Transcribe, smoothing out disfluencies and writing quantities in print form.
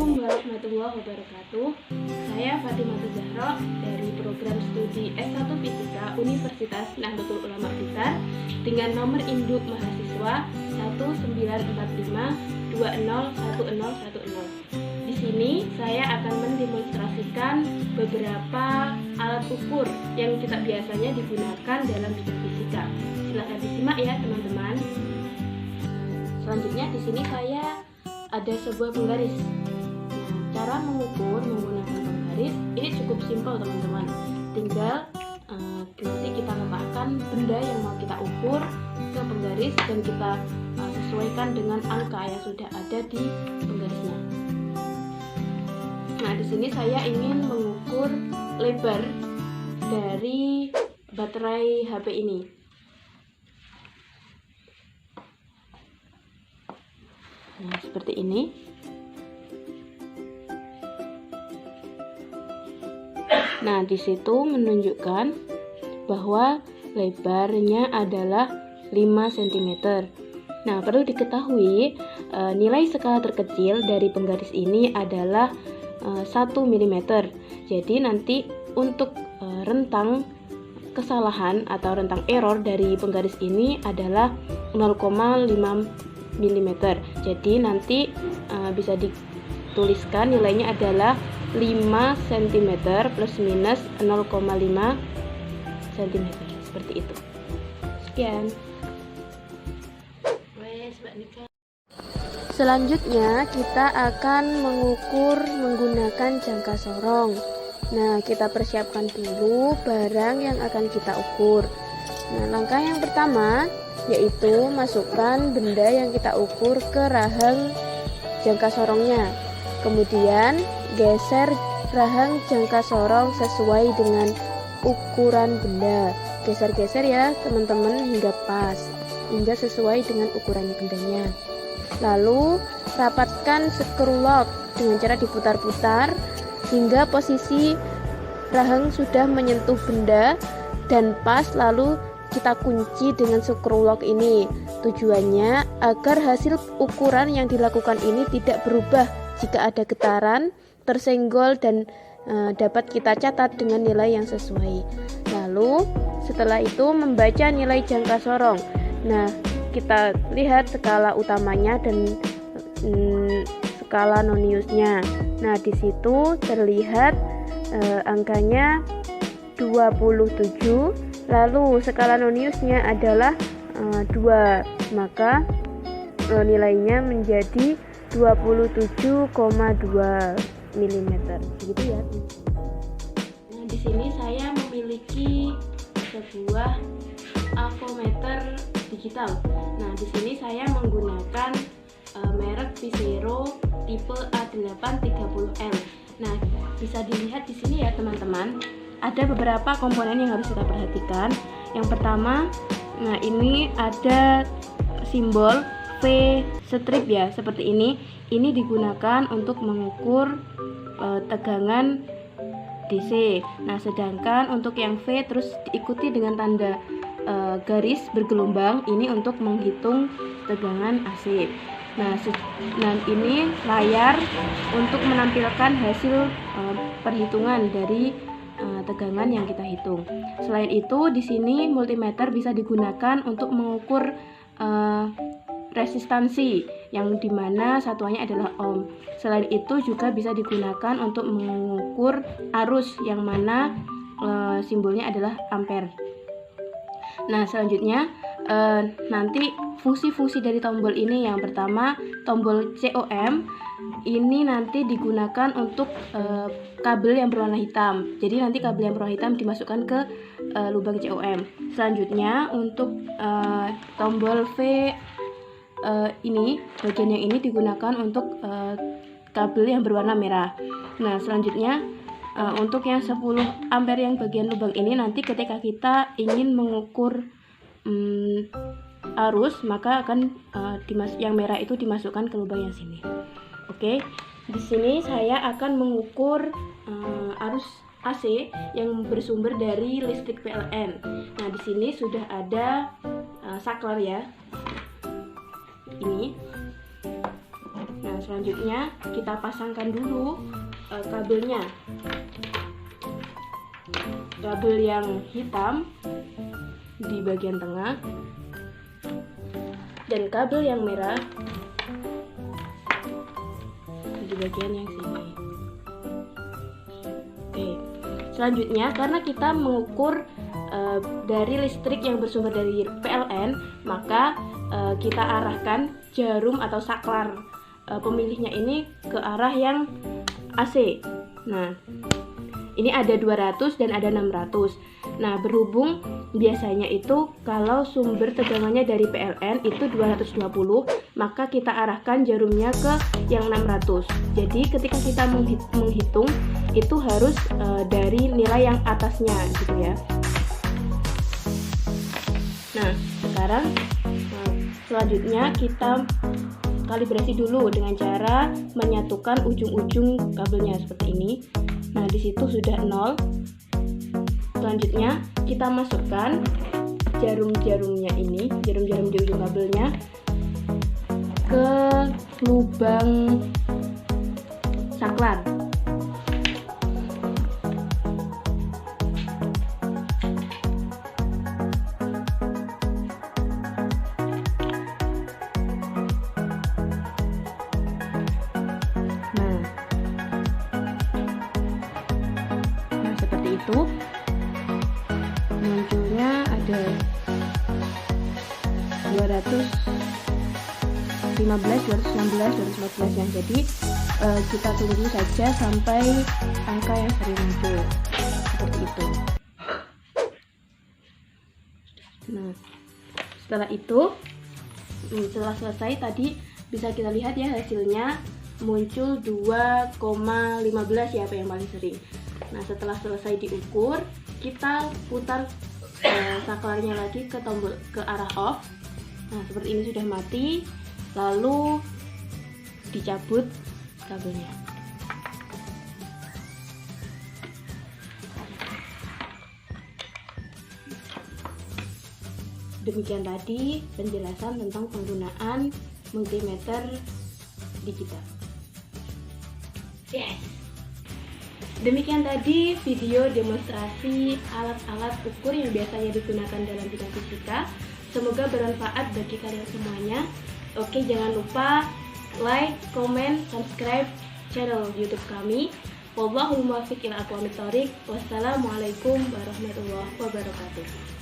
Assalamualaikum warahmatullahi wabarakatuh. Saya Fatimah Zahra dari program studi S1 Fisika Universitas Nahdlatul Ulama Blitar dengan nomor induk mahasiswa 1945201010. Di sini saya akan mendemonstrasikan beberapa alat ukur yang tidak biasanya digunakan dalam bidang fisika. Silakan disimak ya teman-teman. Selanjutnya di sini saya ada sebuah penggaris. Nah, cara mengukur menggunakan penggaris ini cukup simpel teman-teman. Tinggal nanti kita letakkan benda yang mau kita ukur ke penggaris dan kita sesuaikan dengan angka yang sudah ada di penggarisnya. Nah, di sini saya ingin mengukur lebar dari baterai HP ini. Nah, seperti ini. Nah, di situ menunjukkan bahwa lebarnya adalah 5 cm. Nah, perlu diketahui nilai skala terkecil dari penggaris ini adalah 1 mm. Jadi nanti untuk rentang kesalahan atau rentang error dari penggaris ini adalah 0,5 mm. Jadi nanti bisa dituliskan nilainya adalah 5 cm plus minus 0,5 cm seperti itu. Sekian. Selanjutnya kita akan mengukur menggunakan jangka sorong. Nah, kita persiapkan dulu barang yang akan kita ukur. Nah, langkah yang pertama yaitu masukkan benda yang kita ukur ke rahang jangka sorongnya. Kemudian geser rahang jangka sorong sesuai dengan ukuran benda. Geser-geser ya teman-teman hingga pas, hingga sesuai dengan ukuran bendanya. Lalu rapatkan screw lock dengan cara diputar-putar hingga posisi rahang sudah menyentuh benda dan pas, lalu kita kunci dengan screw lock ini. Tujuannya agar hasil ukuran yang dilakukan ini tidak berubah jika ada getaran, tersenggol, dan dapat kita catat dengan nilai yang sesuai. Lalu setelah itu membaca nilai jangka sorong. Nah, kita lihat skala utamanya dan skala noniusnya. Nah, di situ terlihat angkanya 27. Lalu skala noniusnya adalah 2, maka nilainya menjadi 27,2 mm. Begitu ya. Nah, di sini saya memiliki sebuah avometer digital. Nah, di sini saya menggunakan merek Visero tipe A830L. Nah, bisa dilihat di sini ya teman-teman. Ada beberapa komponen yang harus kita perhatikan. Yang pertama, nah ini ada simbol V strip ya, seperti ini. Ini digunakan untuk mengukur tegangan DC. Nah, sedangkan untuk yang V terus diikuti dengan tanda garis bergelombang, ini untuk menghitung tegangan AC. Nah, ini layar untuk menampilkan hasil perhitungan dari tegangan yang kita hitung. Selain itu, di sini multimeter bisa digunakan untuk mengukur resistansi yang dimana satuannya adalah ohm. Selain itu juga bisa digunakan untuk mengukur arus yang mana simbolnya adalah ampere. Nah, selanjutnya nanti fungsi-fungsi dari tombol ini, yang pertama tombol COM ini nanti digunakan untuk kabel yang berwarna hitam. Jadi nanti kabel yang berwarna hitam dimasukkan ke lubang COM. Selanjutnya untuk tombol V ini, bagian yang ini digunakan untuk kabel yang berwarna merah. Nah, selanjutnya untuk yang 10 ampere yang bagian lubang ini, nanti ketika kita ingin mengukur arus, maka akan yang merah itu dimasukkan ke lubang yang sini. Oke, di sini saya akan mengukur arus AC yang bersumber dari listrik PLN. Nah, di sini sudah ada saklar ya. Ini. Nah, selanjutnya kita pasangkan dulu kabelnya. Kabel yang hitam di bagian tengah dan kabel yang merah di bagian yang sini. Oke, selanjutnya karena kita mengukur dari listrik yang bersumber dari PLN, maka kita arahkan jarum atau saklar pemilihnya ini ke arah yang AC. Nah, ini ada 200 dan ada 600. Nah, berhubung biasanya itu kalau sumber tegangannya dari PLN itu 220, maka kita arahkan jarumnya ke yang 600. Jadi ketika kita menghitung itu harus dari nilai yang atasnya gitu ya. Nah, sekarang selanjutnya kita kalibrasi dulu dengan cara menyatukan ujung-ujung kabelnya seperti ini. Nah, di situ sudah 0. Selanjutnya kita masukkan jarum-jarumnya ini, jarum-jarum di ujung kabelnya ke lubang saklar. Itu munculnya ada 215, 216, 214 yang jadi kita tunggu saja sampai angka yang sering muncul seperti itu. Nah, setelah itu setelah selesai tadi bisa kita lihat ya hasilnya muncul 2,15 ya, apa yang paling sering. Nah, setelah selesai diukur, kita putar saklarnya lagi ke tombol ke arah off. Nah, seperti ini sudah mati. Lalu dicabut kabelnya. Demikian tadi penjelasan tentang penggunaan multimeter digital. Yes. Demikian tadi video demonstrasi alat-alat ukur yang biasanya digunakan dalam bidang fisika. Semoga bermanfaat bagi kalian semuanya. Oke, jangan lupa like, comment, subscribe channel YouTube kami. Wallahul muwaffiq ila aqwamit thoriq. Wassalamualaikum warahmatullahi wabarakatuh.